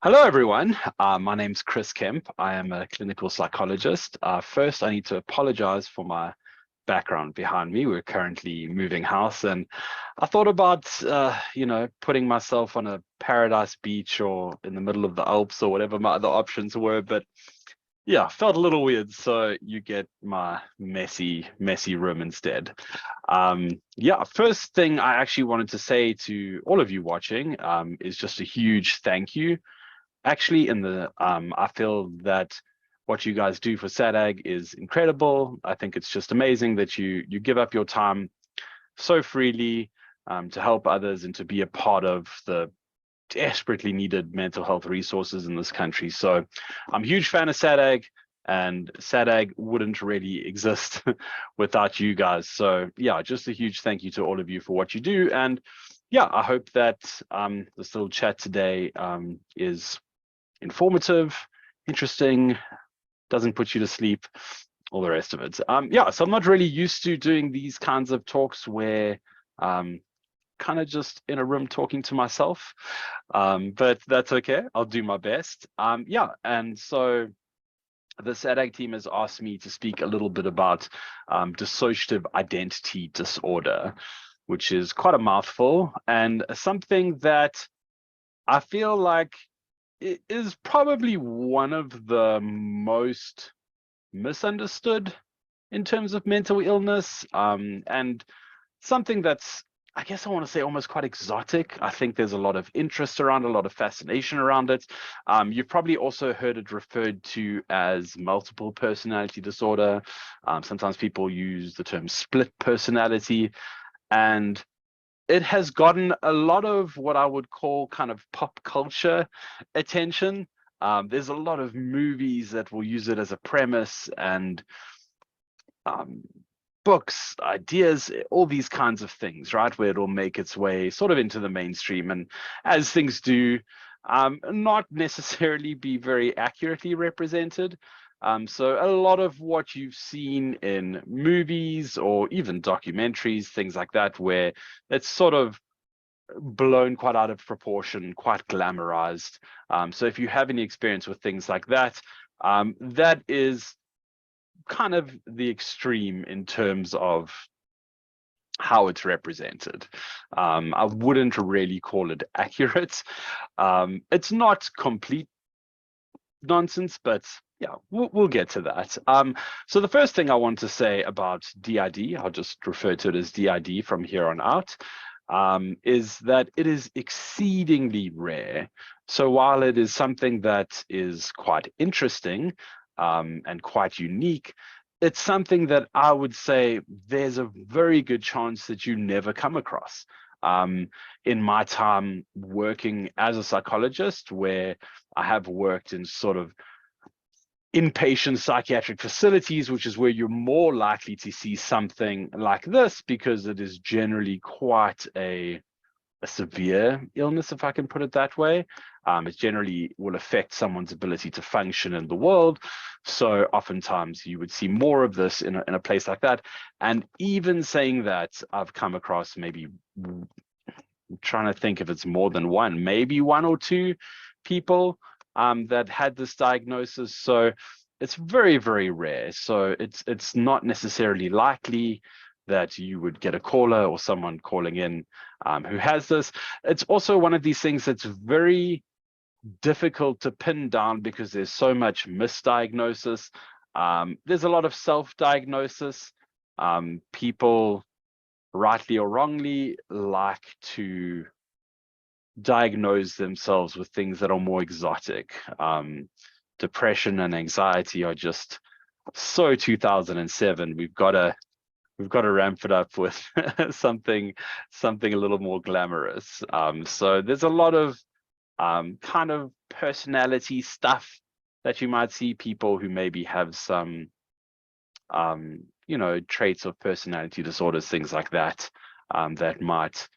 Hello, everyone. My name's Chris Kemp. I am a clinical psychologist. First, I need to apologize for my background behind me. We're currently moving house, and I thought about, putting myself on a paradise beach or in the middle of the Alps or whatever my other options were. But yeah, felt a little weird. So you get my messy room instead. Yeah, first thing I actually wanted to say to all of you watching, is just a huge thank you. Actually, I feel that what you guys do for SADAG is incredible. I think it's just amazing that you give up your time so freely, to help others and to be a part of the desperately needed mental health resources in this country. So I'm a huge fan of SADAG, and SADAG wouldn't really exist without you guys. So yeah, just a huge thank you to all of you for what you do. And yeah, I hope that this little chat today is informative, interesting, doesn't put you to sleep, all the rest of it. Yeah, so I'm not really used to doing these kinds of talks where kind of just in a room talking to myself, but that's okay. I'll do my best. Yeah, and so the SADAG team has asked me to speak a little bit about dissociative identity disorder, which is quite a mouthful and something that I feel like it is probably one of the most misunderstood in terms of mental illness, and something that's, I guess I want to say, almost quite exotic. I think there's a lot of interest around, a lot of fascination around it. You've probably also heard it referred to as multiple personality disorder. Sometimes people use the term split personality, and it has gotten a lot of what I would call kind of pop culture attention. There's a lot of movies that will use it as a premise, and um, books, ideas, all these kinds of things, right? Where it'll make its way sort of into the mainstream, and as things do, not necessarily be very accurately represented. So a lot of what you've seen in movies or even documentaries, things like that, where it's sort of blown quite out of proportion, quite glamorized. So if you have any experience with things like that, that is kind of the extreme in terms of how it's represented. I wouldn't really call it accurate. It's not complete nonsense, but yeah, we'll get to that. So the first thing I want to say about DID, I'll just refer to it as DID from here on out, is that it is exceedingly rare. So while it is something that is quite interesting, and quite unique, it's something that I would say there's a very good chance that you never come across. In my time working as a psychologist, where I have worked in sort of inpatient psychiatric facilities, which is where you're more likely to see something like this, because it is generally quite a severe illness, if I can put it that way. It generally will affect someone's ability to function in the world. So oftentimes you would see more of this in a place like that. And even saying that, I've come across maybe, I'm trying to think if it's more than one, maybe one or two people that had this diagnosis. So it's very, very rare. So it's not necessarily likely that you would get a caller or someone calling in who has this. It's also one of these things that's very difficult to pin down because there's so much misdiagnosis. There's a lot of self-diagnosis. People, rightly or wrongly, like to diagnose themselves with things that are more exotic. Depression and anxiety are just so 2007. We've got to ramp it up with something a little more glamorous. So there's a lot of kind of personality stuff that you might see, people who maybe have some traits of personality disorders, things like that, that might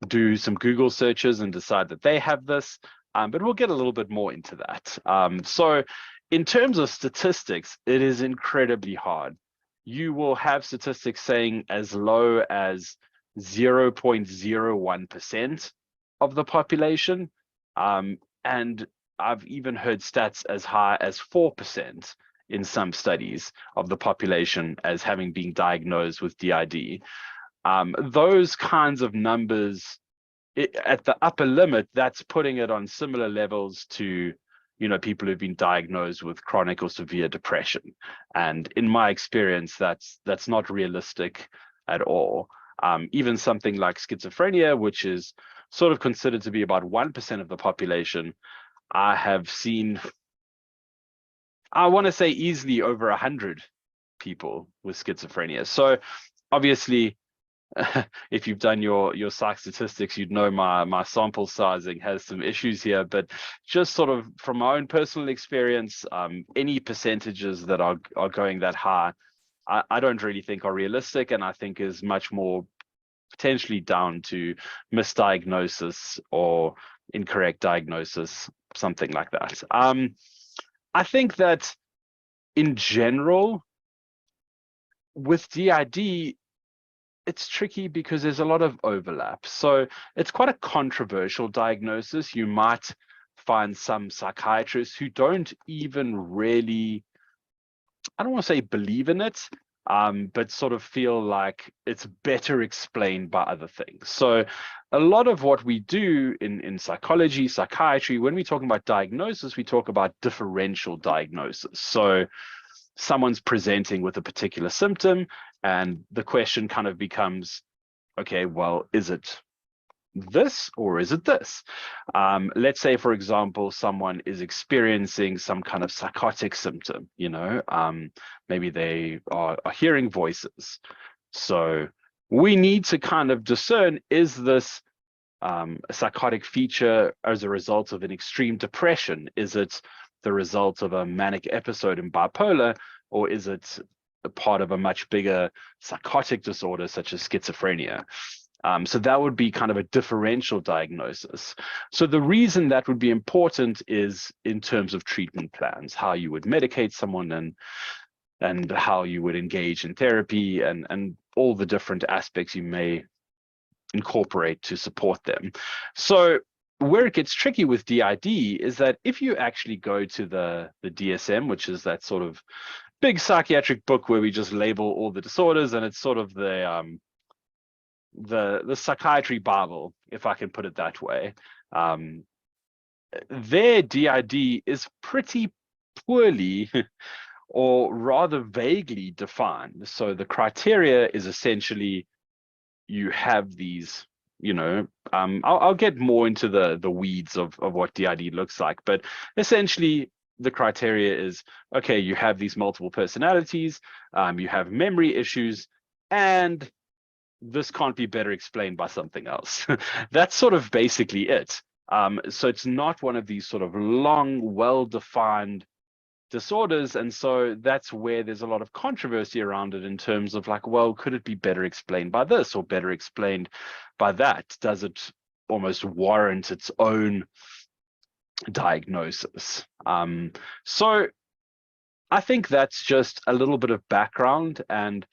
do some Google searches and decide that they have this. But we'll get a little bit more into that. So in terms of statistics, it is incredibly hard. You will have statistics saying as low as 0.01% of the population. And I've even heard stats as high as 4% in some studies of the population as having been diagnosed with DID. Those kinds of numbers, at the upper limit, that's putting it on similar levels to, people who've been diagnosed with chronic or severe depression. And in my experience, that's not realistic at all. Even something like schizophrenia, which is sort of considered to be about 1% of the population, I have seen, I want to say, easily over 100 people with schizophrenia. So obviously, if you've done your psych statistics, you'd know my sample sizing has some issues here. But just sort of from my own personal experience, any percentages that are going that high, I don't really think are realistic, and I think is much more potentially down to misdiagnosis or incorrect diagnosis, something like that. I think that in general, with DID, it's tricky because there's a lot of overlap. So it's quite a controversial diagnosis. You might find some psychiatrists who don't even really, I don't want to say believe in it, but sort of feel like it's better explained by other things. So a lot of what we do in psychology, psychiatry, when we talk about diagnosis, we talk about differential diagnosis. So someone's presenting with a particular symptom, and the question kind of becomes, okay, well, is it this or is it this? Let's say, for example, someone is experiencing some kind of psychotic symptom, maybe they are hearing voices. So we need to kind of discern, is this a psychotic feature as a result of an extreme depression? Is it the result of a manic episode in bipolar, or is it a part of a much bigger psychotic disorder such as schizophrenia? So that would be kind of a differential diagnosis. So the reason that would be important is in terms of treatment plans, how you would medicate someone and how you would engage in therapy and all the different aspects you may incorporate to support them. So where it gets tricky with DID is that if you actually go to the DSM, which is that sort of big psychiatric book where we just label all the disorders, and it's sort of the psychiatry Bible, if I can put it that way. Their DID is pretty poorly or rather vaguely defined. So the criteria is essentially, you have these, I'll get more into the weeds of what DID looks like, but essentially the criteria is, okay, you have these multiple personalities, you have memory issues, and this can't be better explained by something else. That's sort of basically it. So it's not one of these sort of long, well-defined disorders. And so that's where there's a lot of controversy around it in terms of like, well, could it be better explained by this or better explained by that? Does it almost warrant its own diagnosis? So I think that's just a little bit of background, and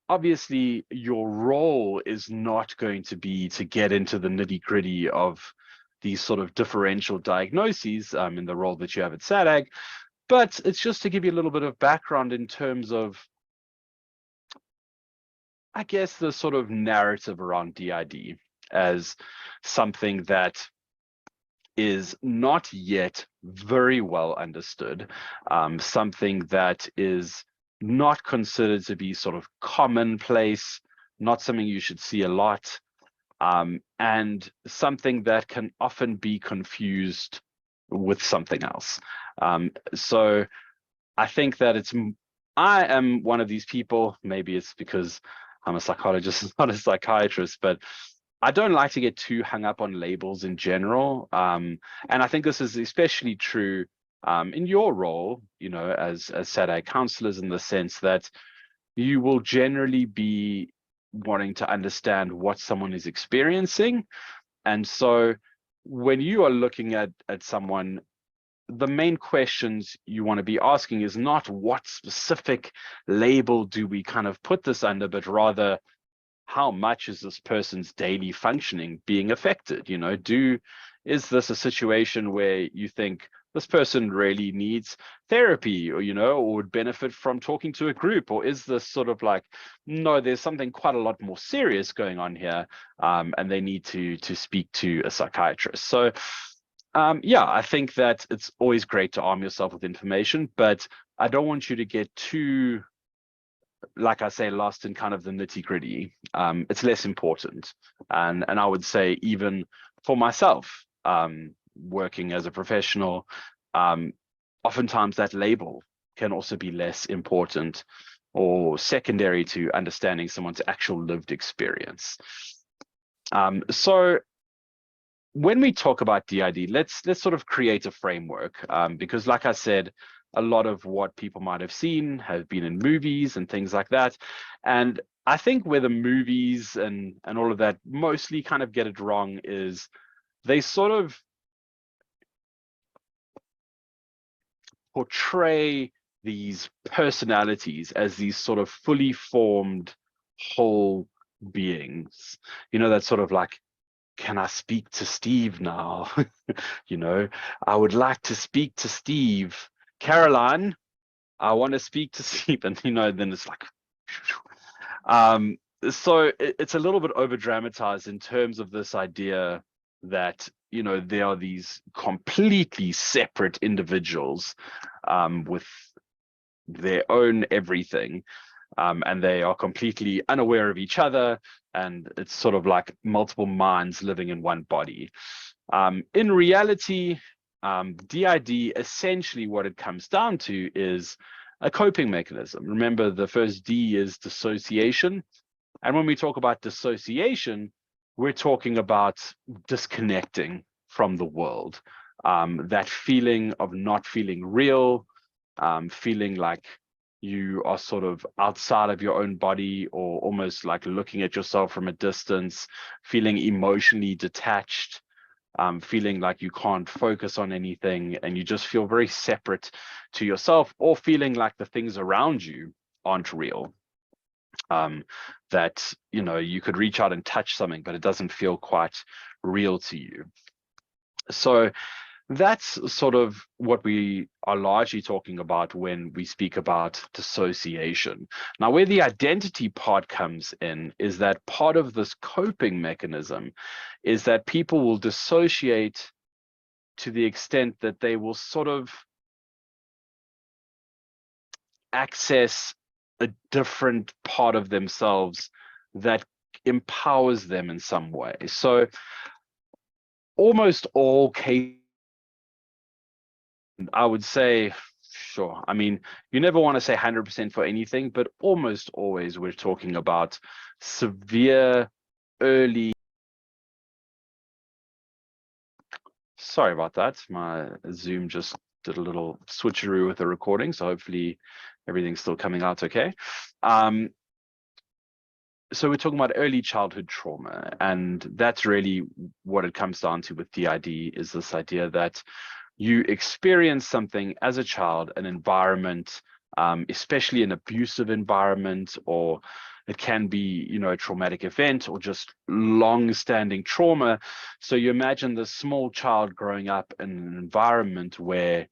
obviously your role is not going to be to get into the nitty-gritty of these sort of differential diagnoses in the role that you have at SADAG, but it's just to give you a little bit of background in terms of, I guess, the sort of narrative around DID as something that is not yet very well understood, something that is not considered to be sort of commonplace, not something you should see a lot, and something that can often be confused with something else. So I think that I am one of these people, maybe it's because I'm a psychologist, not a psychiatrist, but I don't like to get too hung up on labels in general. And I think this is especially true in your role, as SADAG counselors, in the sense that you will generally be wanting to understand what someone is experiencing. And so when you are looking at someone, the main questions you want to be asking is not what specific label do we kind of put this under, but rather, how much is this person's daily functioning being affected? is this a situation where you think this person really needs therapy, or or would benefit from talking to a group? Or is this sort of like, no, there's something quite a lot more serious going on here, and they need to speak to a psychiatrist? So yeah, I think that it's always great to arm yourself with information, but I don't want you to get too, like I say, lost in kind of the nitty gritty. It's less important. And I would say, even for myself, working as a professional, oftentimes that label can also be less important or secondary to understanding someone's actual lived experience. So when we talk about DID, let's sort of create a framework, because like I said, a lot of what people might have seen have been in movies and things like that. And I think where the movies and all of that mostly kind of get it wrong is they sort of portray these personalities as these sort of fully formed whole beings, that sort of like, can I speak to Steve now? I would like to speak to Steve. Caroline, I want to speak to Steve. And, then it's like, so it's a little bit over dramatized in terms of this idea that, there are these completely separate individuals, with their own everything. And they are completely unaware of each other, and it's sort of like multiple minds living in one body. In reality, DID, essentially what it comes down to is a coping mechanism. Remember, the first D is dissociation. And when we talk about dissociation, we're talking about disconnecting from the world. That feeling of not feeling real, feeling like you are sort of outside of your own body, or almost like looking at yourself from a distance, feeling emotionally detached, feeling like you can't focus on anything, and you just feel very separate to yourself, or feeling like the things around you aren't real. That, you could reach out and touch something, but it doesn't feel quite real to you. So that's sort of what we are largely talking about when we speak about dissociation. Now, where the identity part comes in is that part of this coping mechanism is that people will dissociate to the extent that they will sort of access a different part of themselves that empowers them in some way. So almost all cases, I would say, sure. I mean, you never want to say 100% for anything, but almost always we're talking about severe early. Sorry about that. My Zoom just did a little switcheroo with the recording, so hopefully everything's still coming out okay. So we're talking about early childhood trauma, and that's really what it comes down to with DID, is this idea that you experience something as a child, an environment, especially an abusive environment, or it can be, a traumatic event, or just long-standing trauma. So you imagine this small child growing up in an environment where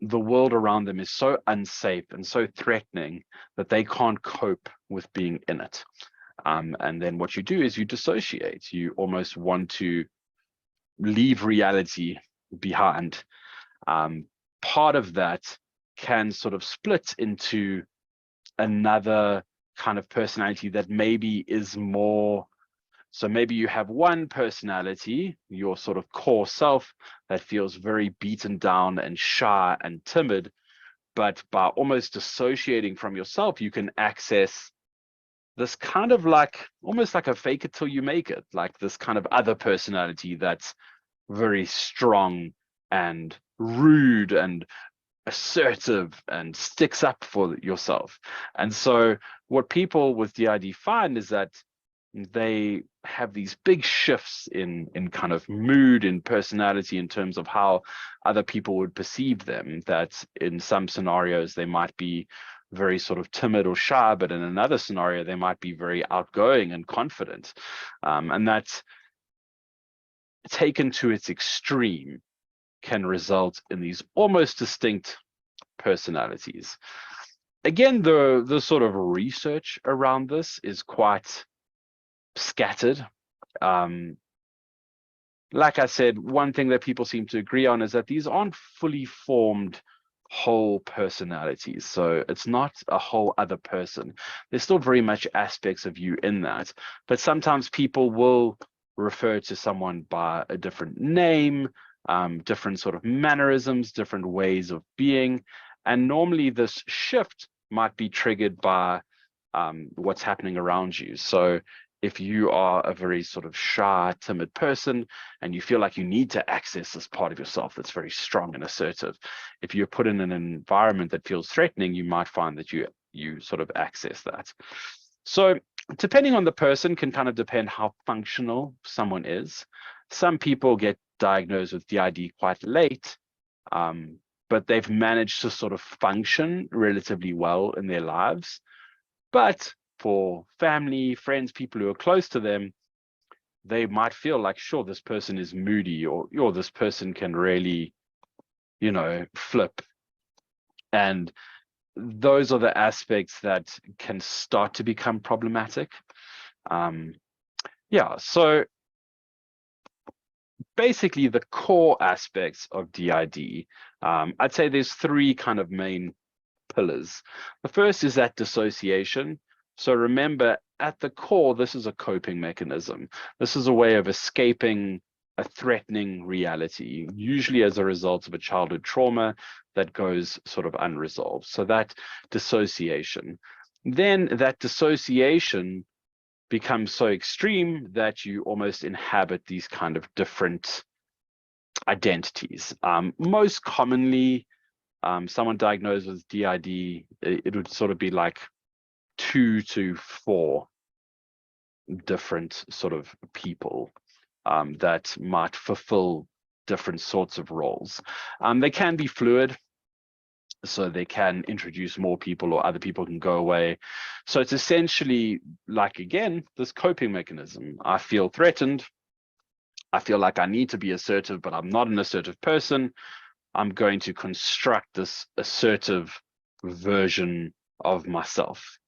the world around them is so unsafe and so threatening that they can't cope with being in it. And then what you do is you dissociate. You almost want to leave reality behind. Part of that can sort of split into another kind of personality that maybe is more. So maybe you have one personality, your sort of core self, that feels very beaten down and shy and timid, but by almost dissociating from yourself, you can access this kind of like, almost like a fake it till you make it, like this kind of other personality that's very strong and rude and assertive and sticks up for yourself. And so what people with DID find is that they have these big shifts in kind of mood and personality in terms of how other people would perceive them, that in some scenarios they might be very sort of timid or shy, but in another scenario they might be very outgoing and confident. And that's taken to its extreme, can result in these almost distinct personalities. Again, the sort of research around this is quite scattered. Like I said, one thing that people seem to agree on is that these aren't fully formed whole personalities. So it's not a whole other person. There's still very much aspects of you in that. But sometimes people will refer to someone by a different name, different sort of mannerisms, different ways of being. And normally this shift might be triggered by what's happening around you. So if you are a very sort of shy, timid person, and you feel like you need to access this part of yourself that's very strong and assertive, if you're put in an environment that feels threatening, you might find that you sort of access that. So depending on the person can kind of depend how functional someone is. Some people get diagnosed with DID quite late, but they've managed to sort of function relatively well in their lives. But for family, friends, people who are close to them, they might feel like, sure, this person is moody, or this person can really, flip. And those are the aspects that can start to become problematic. So basically the core aspects of DID, I'd say there's three kind of main pillars. The first is that dissociation. So remember, at the core, this is a coping mechanism. This is a way of escaping a threatening reality, usually as a result of a childhood trauma that goes sort of unresolved. So that dissociation. Then that dissociation becomes so extreme that you almost inhabit these kind of different identities. Most commonly, someone diagnosed with DID, it would sort of be like 2 to 4 different sort of people that might fulfill different sorts of roles. They can be fluid, so they can introduce more people or other people can go away. So it's essentially like, again, this coping mechanism. I feel threatened. I feel like I need to be assertive, but I'm not an assertive person. I'm going to construct this assertive version of myself.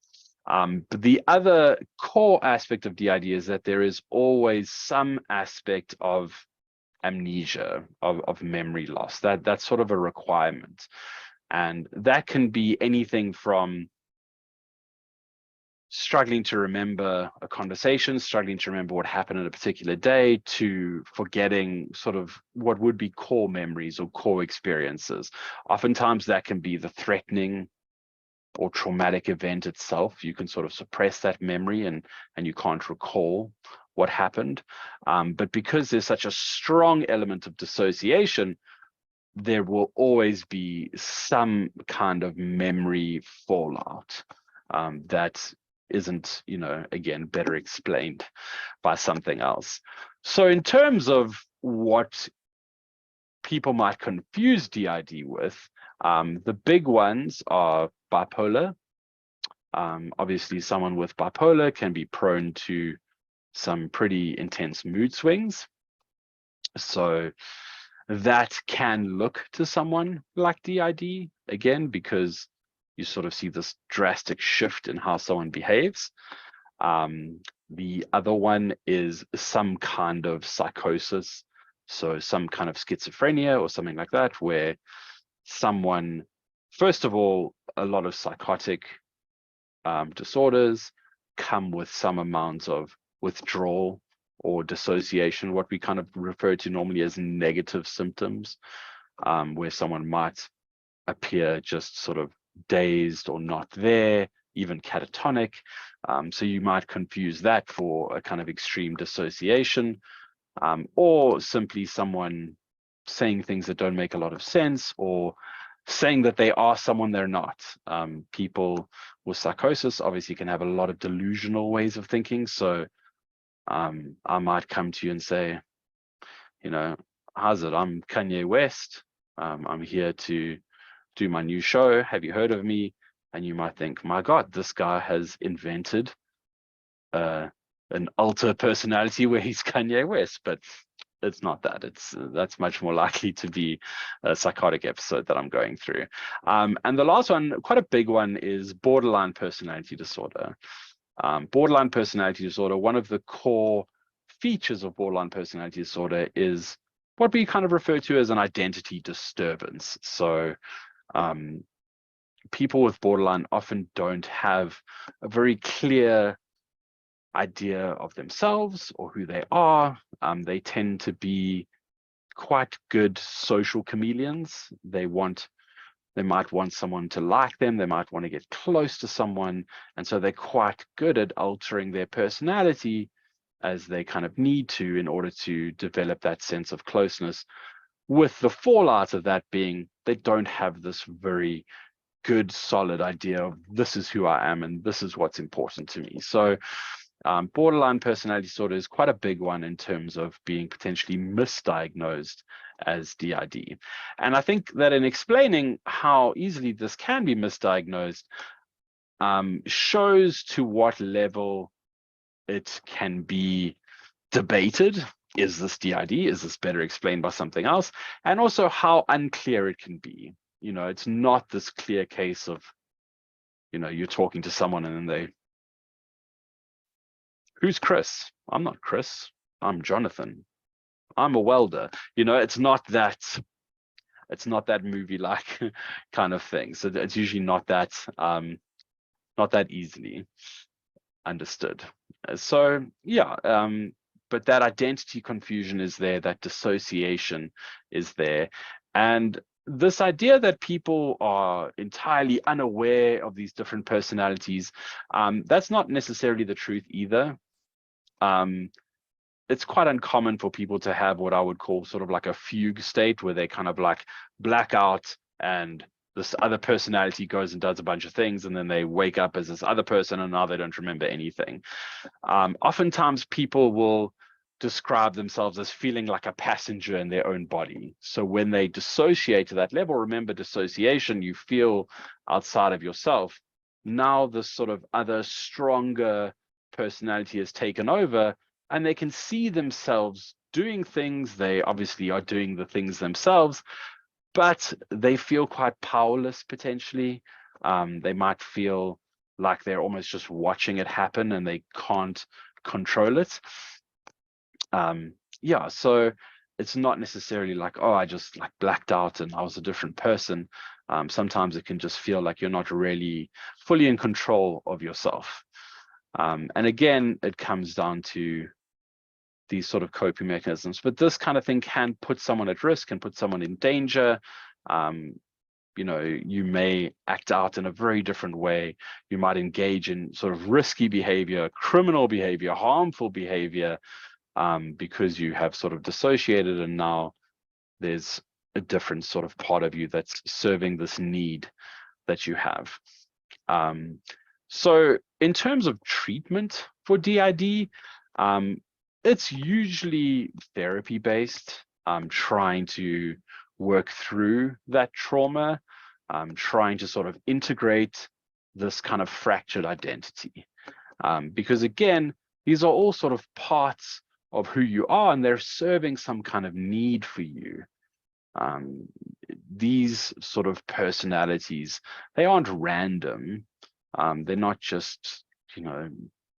But the other core aspect of DID is that there is always some aspect of amnesia, of memory loss. That's sort of a requirement. And that can be anything from struggling to remember a conversation, struggling to remember what happened on a particular day, to forgetting sort of what would be core memories or core experiences. Oftentimes that can be the threatening or traumatic event itself. You can sort of suppress that memory and you can't recall what happened. But because there's such a strong element of dissociation, there will always be some kind of memory fallout that isn't, again, better explained by something else. So in terms of what people might confuse DID with, the big ones are bipolar. Obviously, someone with bipolar can be prone to some pretty intense mood swings. So that can look to someone like DID, again, because you sort of see this drastic shift in how someone behaves. The other one is some kind of psychosis, so some kind of schizophrenia or something like that, where someone, first of all, a lot of psychotic disorders come with some amount of withdrawal or dissociation, what we kind of refer to normally as negative symptoms, where someone might appear just sort of dazed or not there, even catatonic. So you might confuse that for a kind of extreme dissociation, or simply someone saying things that don't make a lot of sense, or saying that they are someone they're not. People with psychosis obviously can have a lot of delusional ways of thinking. So I might come to you and say, how's it? I'm Kanye West. I'm here to do my new show. Have you heard of me? And you might think, my God, this guy has invented an alter personality where he's Kanye West. But it's not that. That's much more likely to be a psychotic episode that I'm going through. And the last one, quite a big one, is borderline personality disorder. Borderline personality disorder, one of the core features of borderline personality disorder is what we kind of refer to as an identity disturbance. So people with borderline often don't have a very clear idea of themselves or who they are. They tend to be quite good social chameleons. They might want someone to like them. They might want to get close to someone. And so they're quite good at altering their personality as they kind of need to in order to develop that sense of closeness, with the fallout of that being they don't have this very good, solid idea of this is who I am and this is what's important to me. So borderline personality disorder is quite a big one in terms of being potentially misdiagnosed as DID. And I think that in explaining how easily this can be misdiagnosed shows to what level it can be debated. Is this DID? Is this better explained by something else? And also how unclear it can be. You know, it's not this clear case of, you know, you're talking to someone and then they, who's Chris? I'm not Chris. I'm Jonathan. I'm a welder. You know, it's not that movie-like kind of thing. So it's usually not that easily understood. So yeah, but that identity confusion is there, that dissociation is there. And this idea that people are entirely unaware of these different personalities, that's not necessarily the truth either. It's quite uncommon for people to have what I would call sort of like a fugue state, where they kind of like black out and this other personality goes and does a bunch of things, and then they wake up as this other person and now they don't remember anything. Oftentimes people will describe themselves as feeling like a passenger in their own body. So when they dissociate to that level, remember dissociation, you feel outside of yourself. Now this sort of other stronger personality has taken over, and they can see themselves doing things. They obviously are doing the things themselves, but they feel quite powerless potentially. They might feel like they're almost just watching it happen and they can't control it. Yeah, so it's not necessarily like, oh, I just like blacked out and I was a different person. Sometimes it can just feel like you're not really fully in control of yourself. And again, it comes down to these sort of coping mechanisms, but this kind of thing can put someone at risk, can put someone in danger. You know, you may act out in a very different way. You might engage in sort of risky behavior, criminal behavior, harmful behavior, because you have sort of dissociated, and now there's a different sort of part of you that's serving this need that you have. So in terms of treatment for DID, it's usually therapy-based, trying to work through that trauma, trying to sort of integrate this kind of fractured identity. Because again, these are all sort of parts of who you are, and they're serving some kind of need for you. These sort of personalities, they aren't random. They're not just, you know,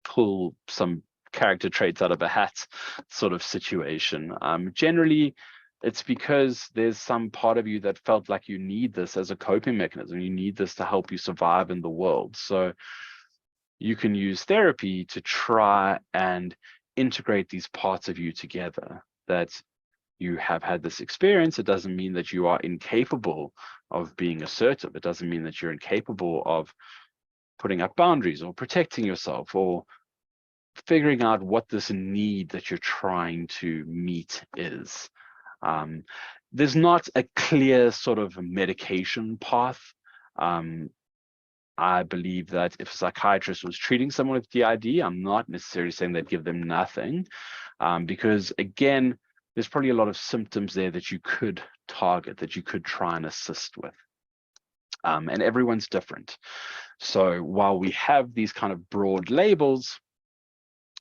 pull some character traits out of a hat sort of situation. Generally, it's because there's some part of you that felt like you need this as a coping mechanism. You need this to help you survive in the world. So you can use therapy to try and integrate these parts of you together. That you have had this experience, it doesn't mean that you are incapable of being assertive. It doesn't mean that you're incapable of putting up boundaries or protecting yourself or figuring out what this need that you're trying to meet is. There's not a clear sort of medication path. I believe that if a psychiatrist was treating someone with DID, I'm not necessarily saying they'd give them nothing, because again, there's probably a lot of symptoms there that you could target, that you could try and assist with. And everyone's different. So while we have these kind of broad labels,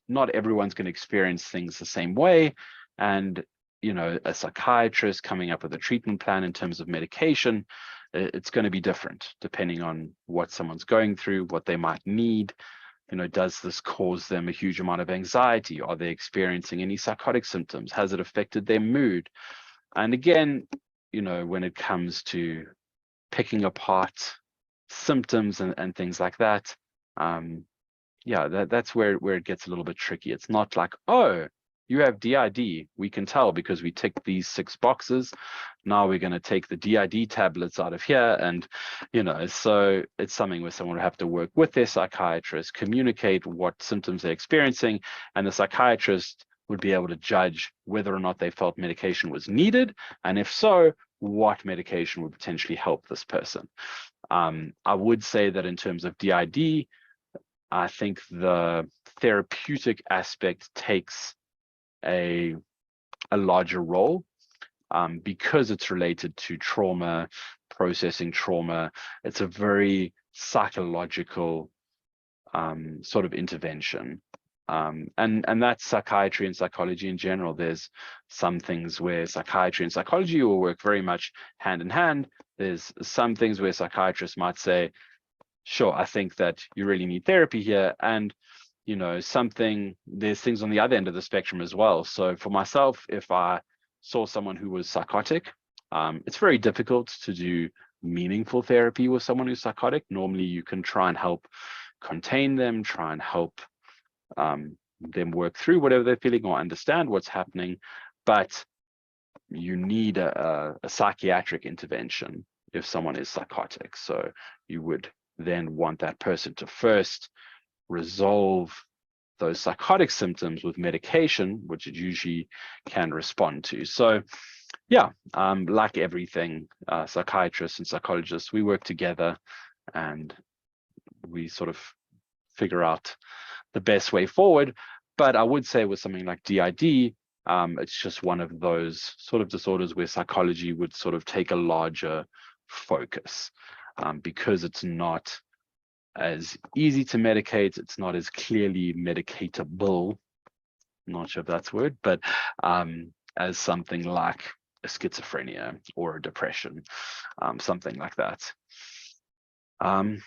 not everyone's going to experience things the same way. And a psychiatrist coming up with a treatment plan in terms of medication, it's going to be different depending on what someone's going through, what they might need. Does this cause them a huge amount of anxiety? Are they experiencing any psychotic symptoms? Has it affected their mood? And again, when it comes to picking apart symptoms and things like that, that's where it gets a little bit tricky. It's not like, oh, you have DID. We can tell because we ticked these 6 boxes. Now we're going to take the DID tablets out of here. And, so it's something where someone will have to work with their psychiatrist, communicate what symptoms they're experiencing, and the psychiatrist would be able to judge whether or not they felt medication was needed. And if so, what medication would potentially help this person. I would say that in terms of DID, I think the therapeutic aspect takes a larger role because it's related to trauma, processing trauma. It's a very psychological sort of intervention. And that's psychiatry and psychology in general. There's some things where psychiatry and psychology will work very much hand in hand. There's some things where psychiatrists might say, sure, I think that you really need therapy here. And, there's things on the other end of the spectrum as well. So for myself, if I saw someone who was psychotic, it's very difficult to do meaningful therapy with someone who's psychotic. Normally you can try and help contain them, try and help them work through whatever they're feeling or understand what's happening. But you need a psychiatric intervention if someone is psychotic. So you would then want that person to first resolve those psychotic symptoms with medication, which it usually can respond to. So like everything, psychiatrists and psychologists, we work together and we sort of figure out the best way forward. But I would say with something like DID, it's just one of those sort of disorders where psychology would sort of take a larger focus because it's not as easy to medicate. It's not as clearly medicatable. I'm not sure if that's a word, but as something like a schizophrenia or a depression, something like that. I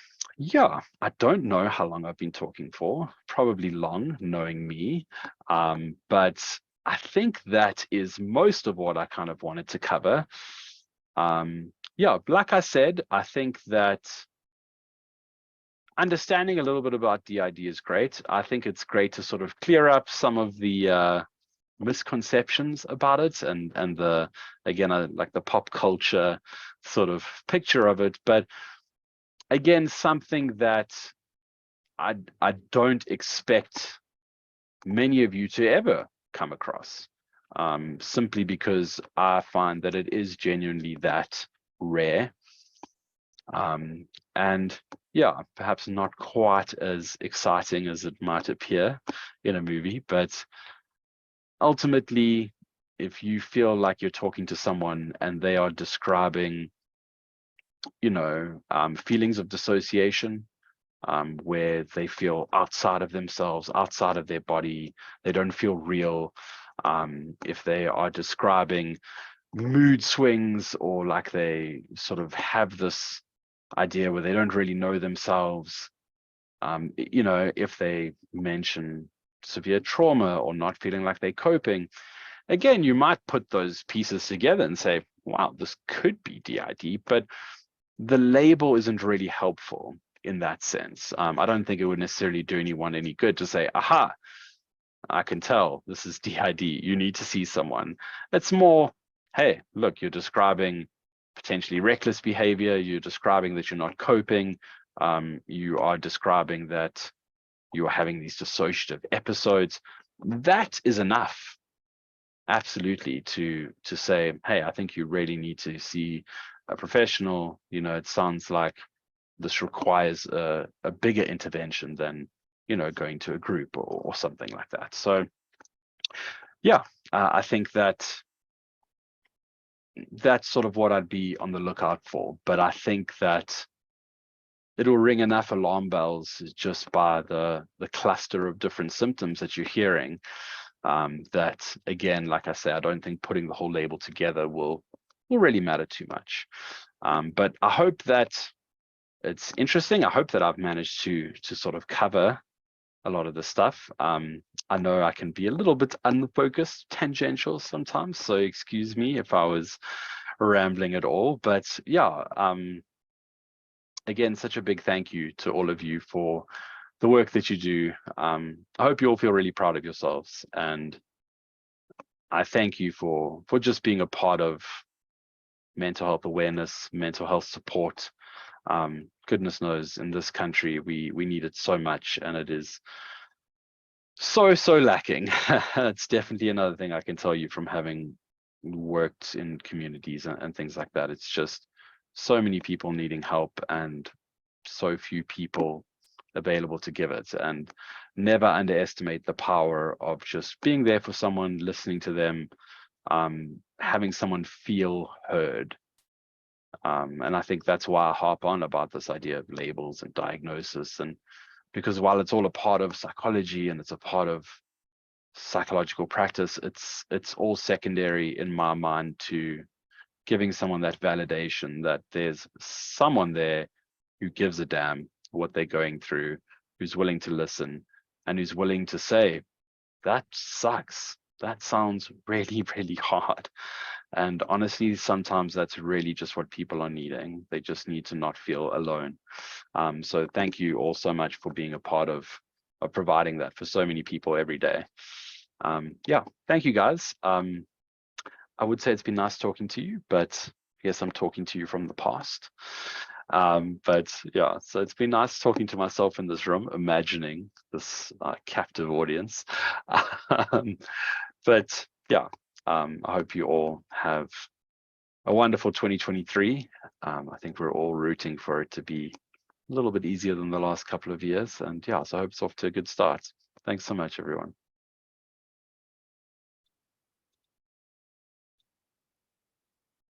don't know how long I've been talking for, probably long, knowing me, but I think that is most of what I kind of wanted to cover. Like I said, I think that understanding a little bit about DID is great. I think it's great to sort of clear up some of the misconceptions about it and the, again, like the pop culture sort of picture of it. But again, something that I don't expect many of you to ever come across, simply because I find that it is genuinely that rare. And perhaps not quite as exciting as it might appear in a movie, but ultimately, if you feel like you're talking to someone and they are describing, feelings of dissociation, where they feel outside of themselves, outside of their body, they don't feel real, if they are describing mood swings or like they sort of have this idea where they don't really know themselves, if they mention severe trauma or not feeling like they're coping, again, you might put those pieces together and say, wow, this could be DID, but the label isn't really helpful in that sense. I don't think it would necessarily do anyone any good to say, aha, I can tell this is DID, you need to see someone. It's more, hey, look, you're describing potentially reckless behavior, you're describing that you're not coping, you are describing that you are having these dissociative episodes. That is enough, absolutely, to say, hey, I think you really need to see a professional. It sounds like this requires a bigger intervention than going to a group or something like that. So I think that's sort of what I'd be on the lookout for. But I think that it'll ring enough alarm bells just by the cluster of different symptoms that you're hearing, that, again, like I say, I don't think putting the whole label together will really matter too much. But I hope that it's interesting. I hope that I've managed to sort of cover a lot of the stuff. I know I can be a little bit unfocused, tangential sometimes, so excuse me if I was rambling at all. But yeah, again, such a big thank you to all of you for the work that you do. I hope you all feel really proud of yourselves, and I thank you for just being a part of mental health awareness, mental health support. Goodness knows, in this country, we need it so much, and it is so lacking. It's definitely another thing I can tell you from having worked in communities and things like that. It's just so many people needing help and so few people available to give it. And never underestimate the power of just being there for someone, listening to them, having someone feel heard. And I think that's why I harp on about this idea of labels and diagnosis, and because while it's all a part of psychology and it's a part of psychological practice, it's all secondary in my mind to giving someone that validation that there's someone there who gives a damn what they're going through, who's willing to listen, and who's willing to say, that sucks. That sounds really, really hard. And honestly, sometimes that's really just what people are needing. They just need to not feel alone. So thank you all so much for being a part of providing that for so many people every day. Yeah, thank you guys. I would say it's been nice talking to you, but yes, I'm talking to you from the past. But yeah, so it's been nice talking to myself in this room, imagining this captive audience. But yeah, I hope you all have a wonderful 2023. I think we're all rooting for it to be a little bit easier than the last couple of years. And yeah, so I hope it's off to a good start. Thanks so much, everyone.